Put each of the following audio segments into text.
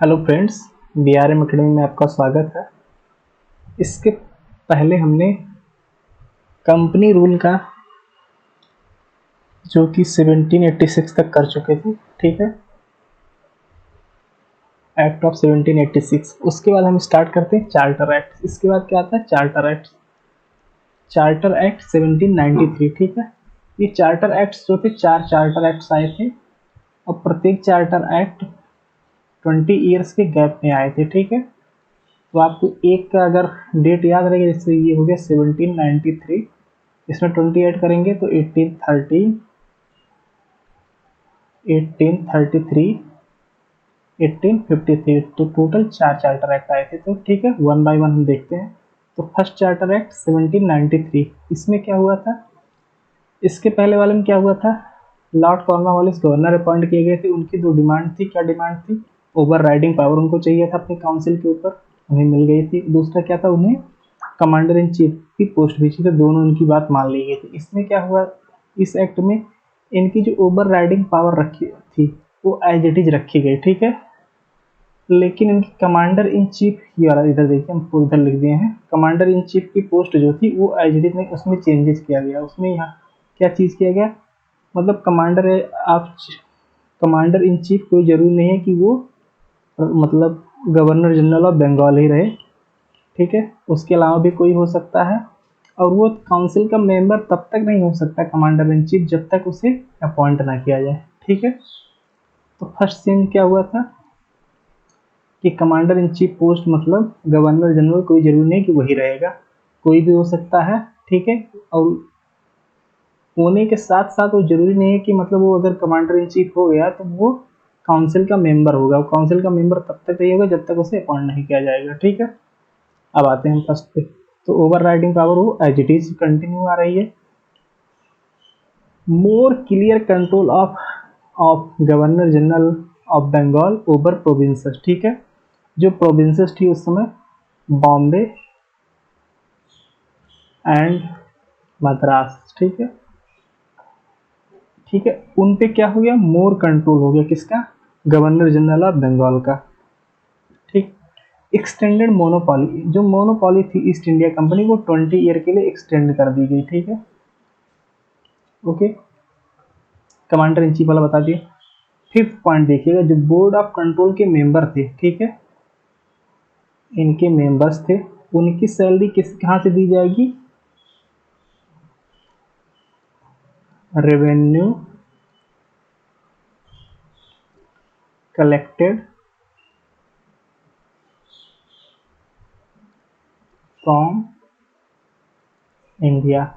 Hello friends, BRM academy में आपका स्वागत है। इसके पहले हमने कंपनी रूल का जो कि 1786 तक कर चुके थे, ठीक है, एक्ट ऑफ 1786। उसके बाद हम स्टार्ट करते हैं चार्टर एक्ट। इसके बाद क्या आता है? Charter act. चार्टर एक्ट 1793, ठीक है। ये चार्टर एक्ट्स जो थे, 4 चार्टर एक्ट्स आए थे और प्रत्येक चार्टर एक्ट 20 ईयर्स के गैप में आए थे, ठीक है। तो आपको एक का अगर डेट याद रहेगा, जैसे ये हो गया 1793, इसमें 20 ऐड करेंगे तो 1830, 1833, 1853। तो टोटल 4 चार्टर एक्ट आए थे। तो ठीक है, वन बाय वन हम देखते हैं। तो फर्स्ट चार्टर एक्ट 1793, इसमें क्या हुआ था? इसके पहले वाले में क्या हुआ था? लॉर्ड कॉर्नवालिस गवर्नर अपॉइंट किए गए थे। उनकी 2 डिमांड थी। क्या डिमांड थी? ओवर राइडिंग पावर उनको चाहिए था अपनी काउंसिल के ऊपर, उन्हें मिल गई थी। दूसरा क्या था? उन्हें कमांडर इन चीफ की पोस्ट भी चाहिए, तो दोनों उनकी बात मान ली गई थी। इसमें क्या हुआ? इस एक्ट में इनकी जो ओवर राइडिंग पावर रखी थी वो एज इट इज रखी गई, ठीक है। लेकिन इनकी कमांडर इन चीफ, ये वाला इधर देखिए, हम इधर लिख दिए हैं, कमांडर इन चीफ की पोस्ट जो थी वो एज इट इज नहीं, उसमें चेंजेस किया गया। उसमें यहाँ क्या चीज़ किया गया? मतलब कमांडर है आप, कमांडर इन चीफ कोई जरूरी नहीं है कि वो मतलब गवर्नर जनरल ऑफ बंगाल ही रहे, ठीक है। उसके अलावा भी कोई हो सकता है। और वो काउंसिल का मेंबर तब तक नहीं हो सकता कमांडर इन चीफ जब तक उसे अपॉइंट ना किया जाए, ठीक है। तो फर्स्ट चेंज क्या हुआ था कि कमांडर इन चीफ पोस्ट मतलब गवर्नर जनरल कोई जरूरी नहीं कि वही रहेगा, कोई भी हो सकता है, ठीक है। और होने के साथ साथ वो जरूरी नहीं है कि मतलब वो अगर कमांडर इन चीफ हो गया तो वो काउंसिल का मेंबर होगा। वो काउंसिल का मेंबर तब तक नहीं होगा जब तक उसे अपॉइंट नहीं किया जाएगा, ठीक है। अब आते हैं फर्स्ट पे। तो ओवर राइडिंग पावर वो एज इट इज कंटिन्यू आ रही है। More clear control of governor general of Bengal over provinces, ठीक है। जो प्रोविंसेस थी उस समय बॉम्बे एंड मद्रास, ठीक है, ठीक है। उन पे क्या हो गया? मोर कंट्रोल हो गया। किसका? गवर्नर जनरल ऑफ बंगाल का, ठीक। एक्सटेंडेड मोनोपॉली, जो मोनोपॉली थी ईस्ट इंडिया कंपनी को 20 ईयर के लिए एक्सटेंड कर दी गई, ठीक है, ओके। कमांडर इन चीफ वाला बता दिया। फिफ्थ पॉइंट देखिएगा, जो बोर्ड ऑफ कंट्रोल के मेंबर थे, ठीक है, इनके मेंबर्स थे, उनकी सैलरी किस कहाँ से दी जाएगी? Revenue collected from India.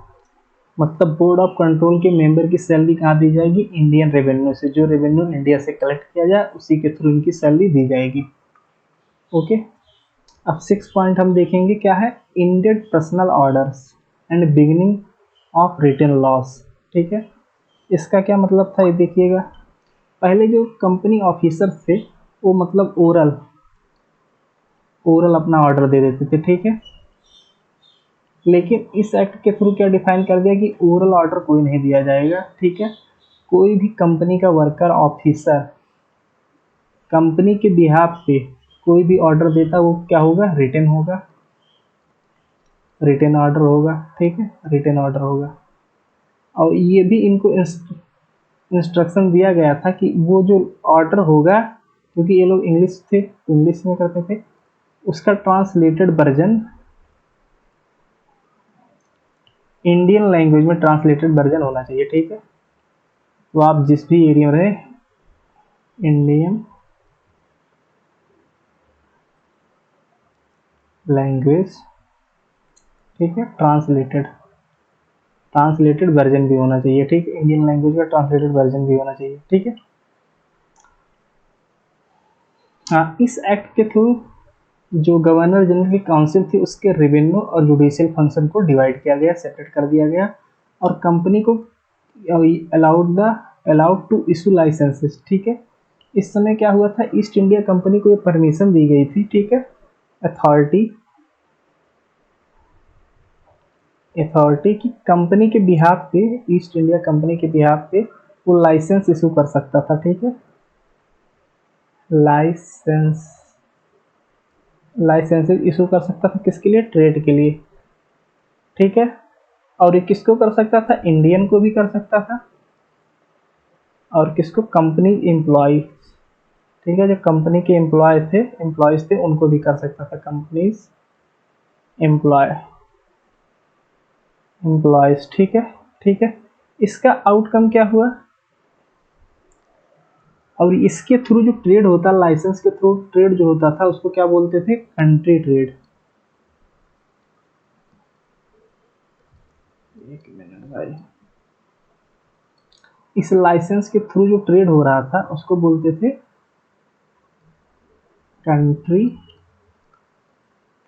मतलब बोर्ड ऑफ कंट्रोल के मेंबर की सैलरी कहाँ दी जाएगी? इंडियन रेवेन्यू से। जो रेवेन्यू इंडिया से कलेक्ट किया जाए उसी के थ्रू इनकी सैलरी दी जाएगी, ओके। अब 6 पॉइंट हम देखेंगे, क्या है? Indeed personal orders and beginning of written laws, ठीक है। इसका क्या मतलब था ये देखिएगा। पहले जो कंपनी ऑफिसर थे वो मतलब ओरल ओरल अपना ऑर्डर दे देते थे, ठीक है। लेकिन इस एक्ट के थ्रू क्या डिफाइन कर दिया कि ओरल ऑर्डर कोई नहीं दिया जाएगा, ठीक है। कोई भी कंपनी का वर्कर ऑफिसर कंपनी के बिहाफ पे कोई भी ऑर्डर देता वो क्या होगा? रिटन होगा, रिटन ऑर्डर होगा, ठीक है, रिटन ऑर्डर होगा। और ये भी इनको इंस्ट्रक्शन दिया गया था कि वो जो ऑर्डर होगा, क्योंकि ये लोग इंग्लिश थे तो इंग्लिश में करते थे, उसका ट्रांसलेटेड वर्जन इंडियन लैंग्वेज में ट्रांसलेटेड वर्जन होना चाहिए, ठीक है। तो आप जिस भी एरिया में रहे, इंडियन लैंग्वेज, ठीक है, ट्रांसलेटेड ट्रांसलेटेड वर्जन भी होना चाहिए, ठीक है। इंडियन लैंग्वेज का ट्रांसलेटेड वर्जन भी होना चाहिए, ठीक है। हाँ, इस एक्ट के थ्रू जो गवर्नर जनरल की काउंसिल थी उसके रेवेन्यू और जुडिशियल फंक्शन को डिवाइड किया गया, सेपरेट कर दिया गया। और कंपनी को अलाउड टू इशू लाइसेंसेस, ठीक है। इस समय क्या हुआ था? ईस्ट इंडिया कंपनी को ये परमिशन दी गई थी, ठीक है, अथॉरिटी अथॉरिटी की कंपनी के बिहाफ पे, ईस्ट इंडिया कंपनी के बिहाफ पे वो लाइसेंस इशू कर सकता था, ठीक है। लाइसेंस लाइसेंसेस इशू कर सकता था किसके लिए? ट्रेड के लिए, ठीक है। और ये किसको कर सकता था? इंडियन को भी कर सकता था, और किसको? कंपनी एम्प्लॉय, ठीक है। जो कंपनी के एम्प्लॉयज थे उनको भी कर सकता था, कंपनीज एम्प्लॉय एम्प्लॉयज, ठीक है, ठीक है। इसका आउटकम क्या हुआ? और इसके थ्रू जो ट्रेड होता, लाइसेंस के थ्रू ट्रेड जो होता था उसको क्या बोलते थे? Country trade. एक मिनट भाई, इस लाइसेंस के थ्रू जो ट्रेड हो रहा था उसको बोलते थे कंट्री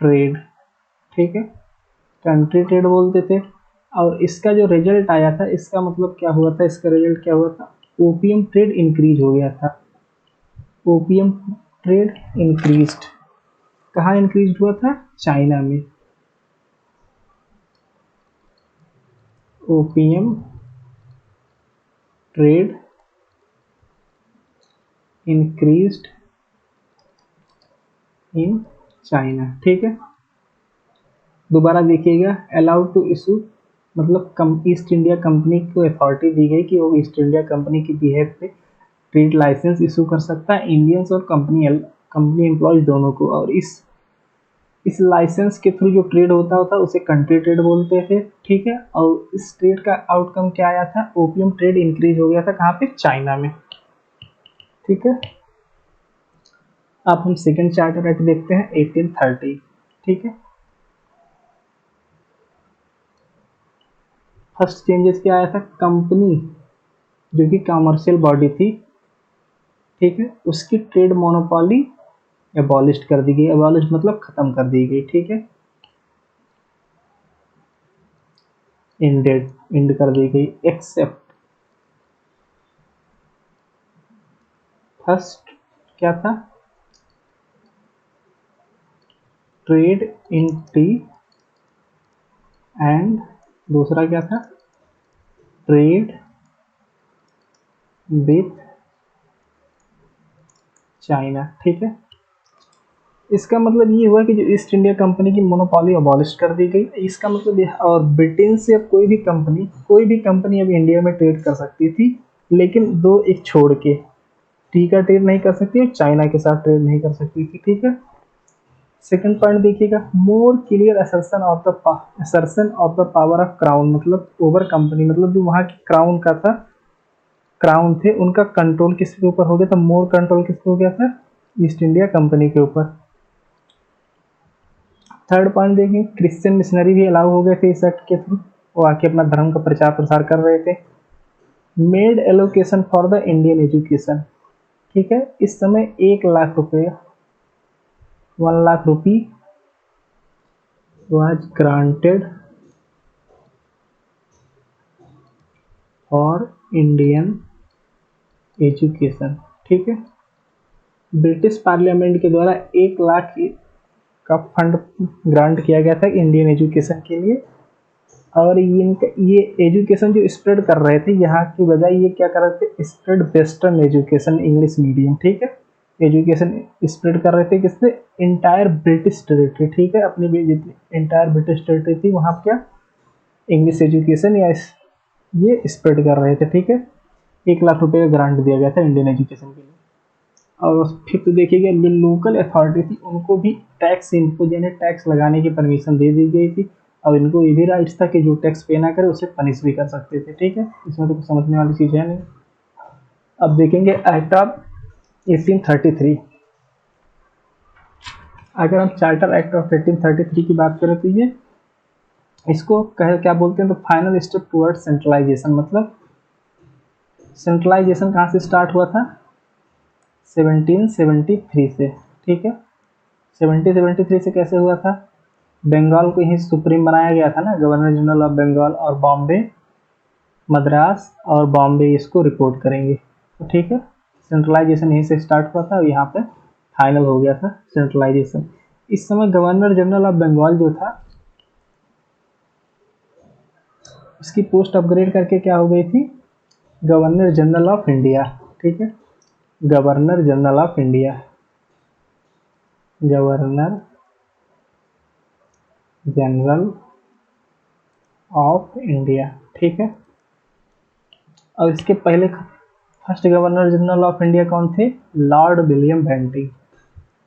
ट्रेड, ठीक है, कंट्री ट्रेड बोलते थे। और इसका जो रिजल्ट आया था, इसका मतलब क्या हुआ था? इसका रिजल्ट क्या हुआ था? ओपीएम ट्रेड इंक्रीज हो गया था। ओपीएम ट्रेड इंक्रीज्ड, कहाँ इंक्रीज हुआ था? चाइना में। Opium trade increased in China, ठीक है। दोबारा देखिएगा, अलाउड टू इशू मतलब ईस्ट इंडिया कंपनी को अथॉरिटी दी गई कि वो ईस्ट इंडिया कंपनी की बिहेव पे ट्रेड लाइसेंस इशू कर सकता है इंडियंस और कंपनी एम्प्लॉयज दोनों को। और इस लाइसेंस के थ्रू जो ट्रेड होता था उसे कंट्री ट्रेड बोलते थे, ठीक है। और इस ट्रेड का आउटकम क्या आया था? ओपीएम ट्रेड इंक्रीज हो गया था, कहाँ पे? चाइना में, ठीक है। अब हम सेकेंड चार्टर एक्ट देखते हैं 1830, ठीक है। फर्स्ट चेंजेस क्या आया था? कंपनी जो कि कॉमर्शियल बॉडी थी, ठीक है, उसकी ट्रेड मोनोपोली एबॉलिश कर दी गई। एबॉलिश मतलब खत्म कर दी गई, ठीक है। एंड कर दी गई, एक्सेप्ट फर्स्ट क्या था? ट्रेड इन टी, एंड दूसरा क्या था? ट्रेड विथ चाइना, ठीक है। इसका मतलब ये हुआ कि जो ईस्ट इंडिया कंपनी की मोनोपोली अबॉलिश कर दी गई। इसका मतलब और ब्रिटेन से अब कोई भी कंपनी अब इंडिया में ट्रेड कर सकती थी, लेकिन दो एक छोड़ के, टी का ट्रेड नहीं कर सकती और चाइना के साथ ट्रेड नहीं कर सकती थी, ठीक है। सेकंड पॉइंट देखिएगा, more clear assertion of the power of crown, मतलब ओवर कंपनी, मतलब जो वहाँ की क्राउन थे उनका कंट्रोल किसके ऊपर हो गया था? मोर कंट्रोल किसके हो गया था? ईस्ट इंडिया कंपनी के ऊपर। थर्ड पॉइंट देखें, क्रिश्चियन मिशनरी भी अलाउ हो गए थे इस एक्ट के थ्रू, वो आके अपना धर्म का प्रचार प्रसार कर रहे थे। Made allocation for the Indian education, ठीक है। इस समय 1 लाख रुपए, 1 लाख रुपी was granted for Indian education, ठीक है। ब्रिटिश पार्लियामेंट के द्वारा 1 लाख का फंड ग्रांट किया गया था इंडियन एजुकेशन के लिए। और ये एजुकेशन जो स्प्रेड कर रहे थे, यहाँ की बजाय ये क्या कर रहे थे? Spread western education, English medium, ठीक है। एजुकेशन स्प्रेड कर रहे थे किससे? इंटायर ब्रिटिश टेरिटरी, ठीक है। अपनी भी जितनी इंटायर ब्रिटिश टेरिटरी थी वहाँ क्या इंग्लिश एजुकेशन या ये स्प्रेड कर रहे थे, ठीक है। 1 लाख रुपए का ग्रांट दिया गया था इंडियन एजुकेशन के लिए। और फिर तो देखिएगा, जो लोकल अथॉरिटी थी उनको भी टैक्स इम्पोज यानी टैक्स लगाने की परमिशन दे दी गई थी। और इनको ये भी राइट्स था कि जो टैक्स पे ना करे उसे पनिश भी कर सकते थे, ठीक है। इसमें तो कुछ समझने वाली चीज़ है नहीं। अब देखेंगे एक्ट ऑफ 1833। अगर हम चार्टर एक्ट ऑफ 1833 की बात करें तो ये इसको क्या बोलते हैं? तो फाइनल स्टेप टुवर्ड सेंट्रलाइजेशन, मतलब सेंट्रलाइजेशन कहाँ से स्टार्ट हुआ था? 1773 से, ठीक है। 1773 से कैसे हुआ था? बंगाल को ही सुप्रीम बनाया गया था ना, गवर्नर जनरल ऑफ बंगाल, और बॉम्बे, मद्रास और बॉम्बे इसको रिपोर्ट करेंगे, तो ठीक है। सेंट्रलाइजेशन यहीं से स्टार्ट हुआ था और यहाँ पे फाइनल हो गया था सेंट्रलाइजेशन। इस समय गवर्नर जनरल ऑफ बंगाल जो था उसकी पोस्ट अपग्रेड करके क्या हो गई थी? गवर्नर जनरल ऑफ इंडिया, ठीक है। Governor general of India, governor general of India, ठीक है। और इसके पहले first governor general of India कौन थे? Lord William Bentinck,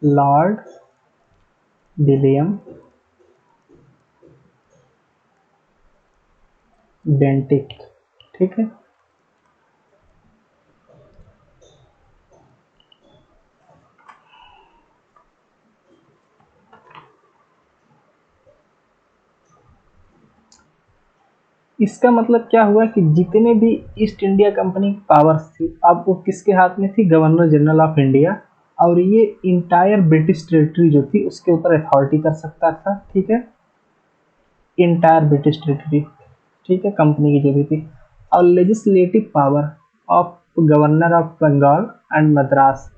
Lord William Bentinck, ठीक है। इसका मतलब क्या हुआ कि जितने भी ईस्ट इंडिया कंपनी की पावर्स थी अब वो किसके हाथ में थी? Governor general of India. और ये इंटायर ब्रिटिश टेरिटरी जो थी उसके ऊपर अथॉरिटी कर सकता था, ठीक है, इंटायर ब्रिटिश टेरिटरी, ठीक है, कंपनी की जो भी थी। और legislative power of governor of Bengal and Madras,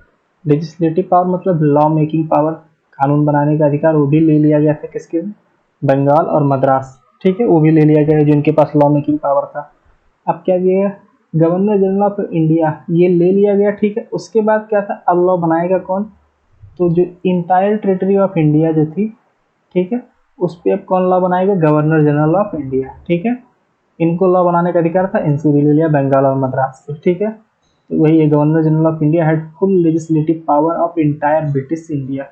legislative power मतलब लॉ मेकिंग पावर, कानून बनाने का अधिकार, वो भी ले लिया गया था किसके? बंगाल और मद्रास, ठीक है, वो भी ले लिया गया जिनके पास लॉ मेकिंग पावर था। अब क्या किया? गवर्नर जनरल ऑफ इंडिया ये ले लिया गया, ठीक है। उसके बाद क्या था? अब लॉ बनाएगा कौन? तो जो इंटायर टेरिटरी ऑफ इंडिया जो थी, ठीक है, उस पर अब कौन लॉ बनाएगा? गवर्नर जनरल ऑफ इंडिया, ठीक है। इनको लॉ बनाने का अधिकार था, इनसे भी ले लिया बंगाल और मद्रास से, ठीक है। तो वही है, governor general of India had full legislative power of entire British India.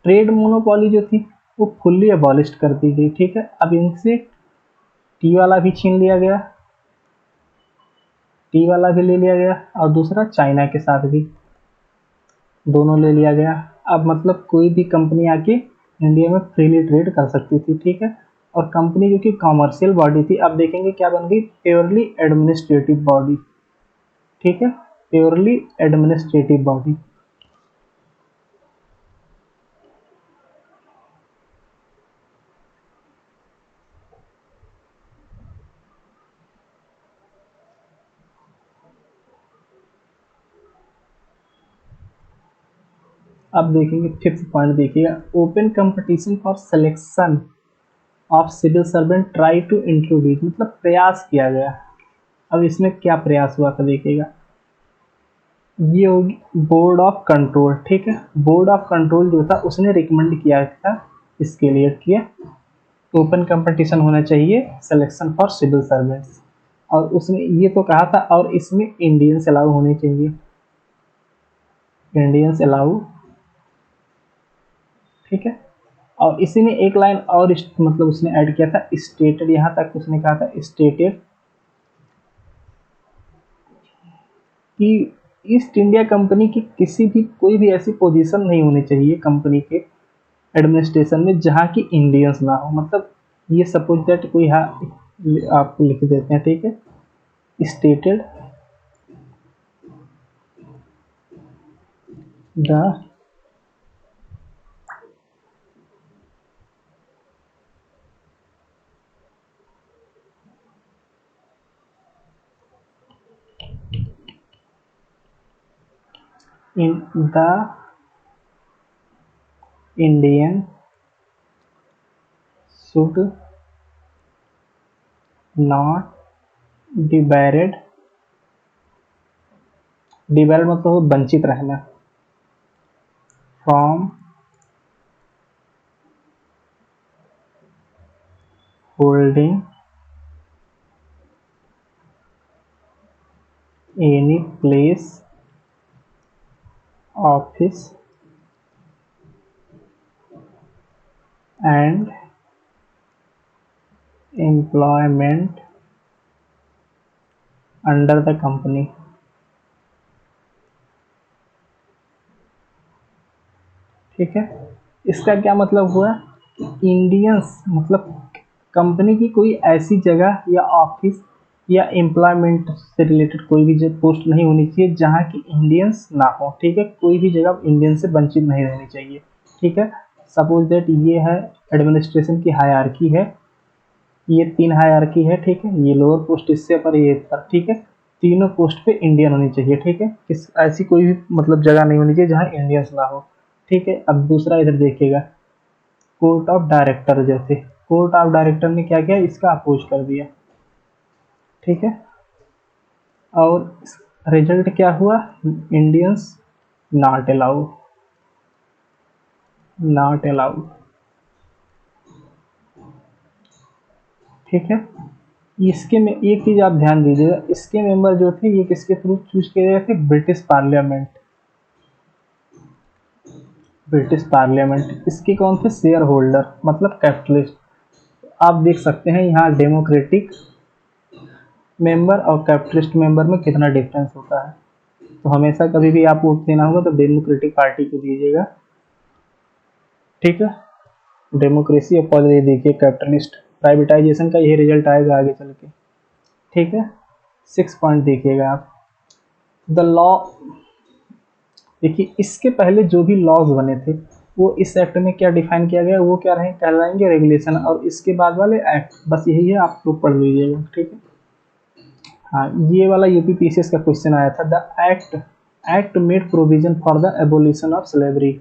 Trade monopoly जो थी वो फुल्ली अबॉलिश कर दी गई, ठीक है। अब इनसे टी वाला भी छीन लिया गया, टी वाला भी ले लिया गया, और दूसरा चाइना के साथ भी दोनों ले लिया गया। अब मतलब कोई भी कंपनी आके इंडिया में फ्रीली ट्रेड कर सकती थी, ठीक है। और कंपनी जो कि कॉमर्शियल बॉडी थी, अब देखेंगे क्या बन गई? प्योरली एडमिनिस्ट्रेटिव बॉडी, ठीक है, प्योरली एडमिनिस्ट्रेटिव बॉडी। अब देखेंगे फिफ्थ पॉइंट, देखिएगा, open competition for selection of civil servant try to introduce, मतलब प्रयास किया गया। अब इसमें क्या प्रयास हुआ था देखिएगा, ये होगी बोर्ड ऑफ कंट्रोल, ठीक है। बोर्ड ऑफ कंट्रोल जो था उसने रिकमेंड किया था इसके लिए कि ओपन कंपटीशन होना चाहिए सिलेक्शन फॉर सिविल सर्वेंट्स, और उसने ये तो कहा था, और इसमें इंडियंस अलाउ होने चाहिए, इंडियंस अलाउ, ठीक है। और इसी में एक लाइन और मतलब उसने ऐड किया था, स्टेटेड, यहाँ तक उसने कहा था स्टेटेड कि ईस्ट इंडिया कंपनी की किसी भी कोई भी ऐसी पोजीशन नहीं होनी चाहिए कंपनी के एडमिनिस्ट्रेशन में जहाँ की इंडियंस ना हो। मतलब ये सपोज दैट कोई आपको लिख देते हैं, ठीक है, stated the in the Indian should not debarred, डिबेरेड मतलब वंचित रहना, from holding any place office and employment under the company, ठीक है। इसका क्या मतलब हुआ कि इंडियंस मतलब कंपनी की कोई ऐसी जगह या ऑफिस या एम्प्लॉयमेंट से रिलेटेड कोई भी पोस्ट नहीं होनी चाहिए जहाँ की इंडियंस ना हो, ठीक है। कोई भी जगह इंडियन से वंचित नहीं रहनी चाहिए, ठीक है। सपोज दैट ये है एडमिनिस्ट्रेशन की हायरार्की है, ये 3 हायरार्की है, ठीक है, ये लोअर पोस्ट इससे पर ये पर, ठीक है। तीनों पोस्ट पे इंडियन होनी चाहिए, ठीक है। किस ऐसी कोई भी मतलब जगह नहीं होनी चाहिए जहाँ इंडियंस ना हो, ठीक है। अब दूसरा इधर देखिएगा, कोर्ट ऑफ डायरेक्टर, जैसे कोर्ट ऑफ डायरेक्टर ने क्या किया? इसका अपोज कर दिया, ठीक है। और रिजल्ट क्या हुआ, Indians not allow, not allow, ठीक है। इसके में एक चीज आप ध्यान दीजिएगा, इसके मेंबर जो थे ये किसके थ्रू चूज किए गए थे, ब्रिटिश पार्लियामेंट, ब्रिटिश पार्लियामेंट। इसके कौन थे, शेयर होल्डर मतलब कैपिटलिस्ट। आप देख सकते हैं यहाँ डेमोक्रेटिक मेंबर और कैपिटलिस्ट मेंबर में कितना डिफरेंस होता है। तो हमेशा कभी भी आप वोट देना होगा तो डेमोक्रेटिक पार्टी को दीजिएगा, ठीक है। डेमोक्रेसी और पॉलिसी देखिए, कैपिटलिस्ट प्राइवेटाइजेशन का यही रिजल्ट आएगा आगे चल के, ठीक है। 6 पॉइंट देखिएगा आप। द लॉ, देखिए इसके पहले जो भी लॉज बने थे वो इस एक्ट में क्या डिफाइन किया गया, वो क्या रहे कहलाएंगे रेगुलेशन, और इसके बाद वाले एक्ट, बस यही है, आप लोग पढ़ लीजिएगा, ठीक है। हाँ, ये वाला यूपीपीसीएस का क्वेश्चन आया था, the act made provision for the abolition of slavery,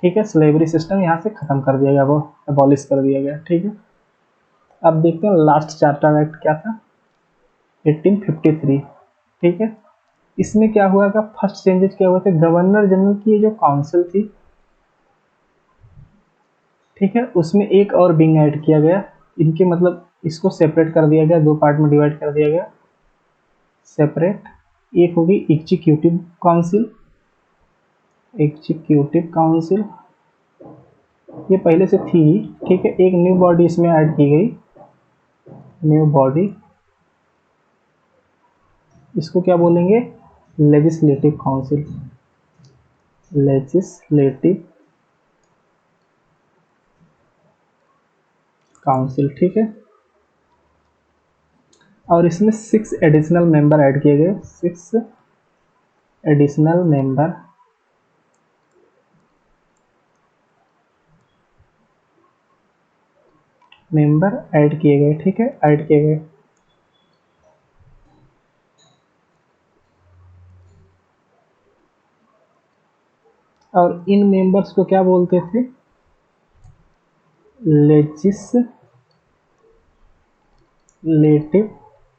ठीक है। स्लेवरी सिस्टम यहाँ से खत्म कर दिया गया, वो एबॉलिश कर दिया गया, ठीक है। अब देखते हैं लास्ट चार्टर एक्ट क्या था, 1853, ठीक है। इसमें क्या हुआ था, फर्स्ट चेंजेस क्या हुए थे, गवर्नर जनरल की ये जो काउंसिल थी, ठीक है, उसमें एक और विंग ऐड किया गया, इनके मतलब इसको सेपरेट कर दिया गया, 2 पार्ट में डिवाइड कर दिया गया, सेपरेट। एक होगी एग्जीक्यूटिव काउंसिल, एग्जीक्यूटिव काउंसिल ये पहले से थी, ठीक है। एक न्यू बॉडी इसमें ऐड की गई, न्यू बॉडी, इसको क्या बोलेंगे, लेजिस्लेटिव काउंसिल, लेजिस्लेटिव काउंसिल, ठीक है। और इसमें 6 एडिशनल मेंबर ऐड किए गए, 6 एडिशनल मेंबर ऐड किए गए, ठीक है, ऐड किए गए। और इन मेंबर्स को क्या बोलते थे, लेजिस्लेटिव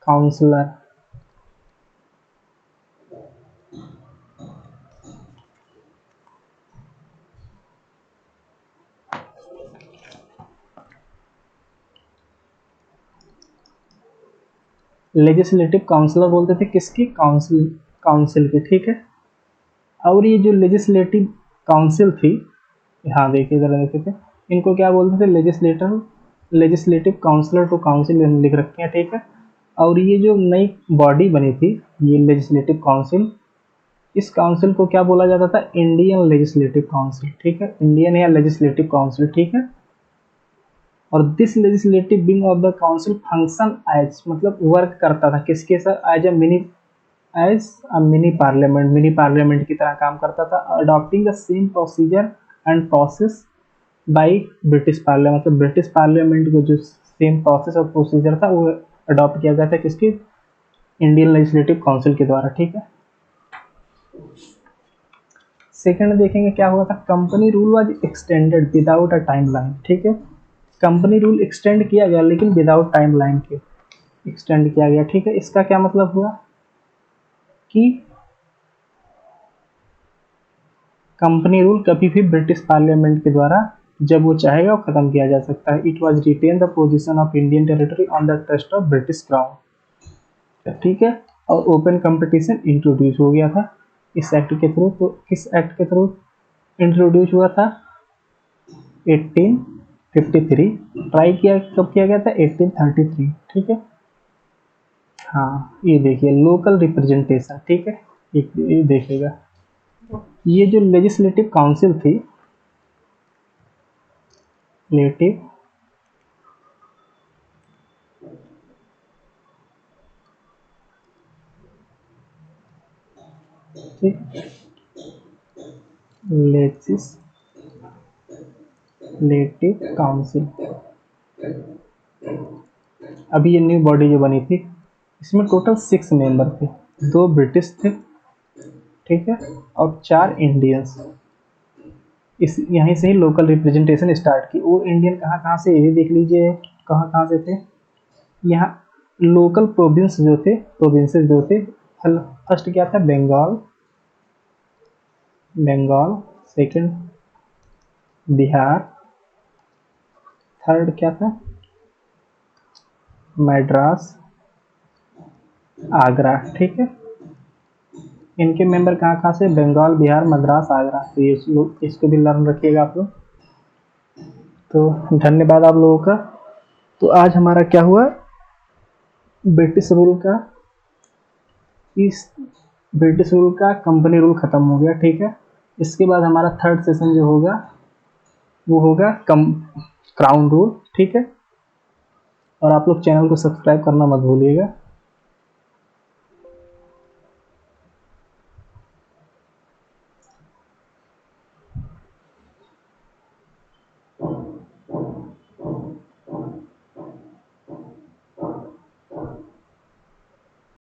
काउंसलर, लेजिस्लेटिव काउंसलर बोलते थे किसकी, काउंसिल की, ठीक है। और ये जो लेजिस्लेटिव काउंसिल थी, हाँ देखिए जरा देखिए थे, इनको क्या बोलते थे, लेजिस्लेटिव काउंसलर टू काउंसिल लिख रखे हैं, ठीक है। और ये जो नई बॉडी बनी थी, ये लेजिस्लेटिव काउंसिल, इस काउंसिल को क्या बोला जाता था, इंडियन लेजिस्लेटिव काउंसिल, ठीक है, इंडियन या लेजिस्लेटिव काउंसिल, ठीक है। और this legislative wing of the council function as, मतलब वर्क करता था किसके साथ, as a mini parliament, mini parliament की तरह काम करता था, adopting the same procedure and process by British parliament, मतलब ब्रिटिश पार्लियामेंट को जो सेम प्रोसेस और प्रोसीजर था वो अडॉप्ट किया गया था किसकी, इंडियन लेजिस्लेटिव काउंसिल के द्वारा, ठीक है। सेकंड देखेंगे क्या हुआ था, company rule was extended without a timeline, ठीक है। कंपनी रूल एक्सटेंड किया गया लेकिन विदाउट टाइमलाइन के एक्सटेंड किया गया, ठीक है। इसका क्या मतलब हुआ कि कंपनी रूल कभी भी ब्रिटिश पार्लियामेंट के द्वारा जब वो चाहेगा वो खत्म किया जा सकता है। It was written the position of Indian territory on the trust of British crown, ठीक है। और ओपन कंपटीशन इंट्रोड्यूस हो गया था इस एक्ट के थ्रू। तो किस एक्ट के थ्रू इंट्रोड्यूस हुआ था, 1853। ट्राई किया कब किया गया था, 1833, ठीक है। हाँ ये देखिए लोकल रिप्रेजेंटेशन, ठीक है, ये देखिएगा, ये जो लेजिस्लेटिव काउंसिल थी, लेजिस्लेटिव लेजिस्लेटिव काउंसिल, अभी ये न्यू बॉडी जो बनी थी इसमें टोटल 6 मेंबर थे, 2 ब्रिटिश थे, ठीक है, और 4 इंडियंस। इस यहीं से ही लोकल रिप्रेजेंटेशन स्टार्ट की। वो इंडियन कहाँ कहाँ से, ये देख लीजिए कहाँ कहाँ से थे। यहाँ लोकल प्रोविंसेस जो थे, फर्स्ट क्या था, बंगाल, सेकंड बिहार, थर्ड क्या था, मद्रास, आगरा। ठीक है, इनके मेंबर कहाँ कहाँ से, बंगाल, बिहार, मद्रास, आगरा। तो ये इसको भी लर्न रखिएगा आप लोग। तो धन्यवाद आप लोगों का। तो आज हमारा क्या हुआ, ब्रिटिश रूल का, इस ब्रिटिश रूल का कंपनी रूल खत्म हो गया। ठीक है, इसके बाद हमारा थर्ड सेशन जो होगा वो होगा क्राउन रूल। ठीक है, और आप लोग चैनल को सब्सक्राइब करना मत भूलिएगा।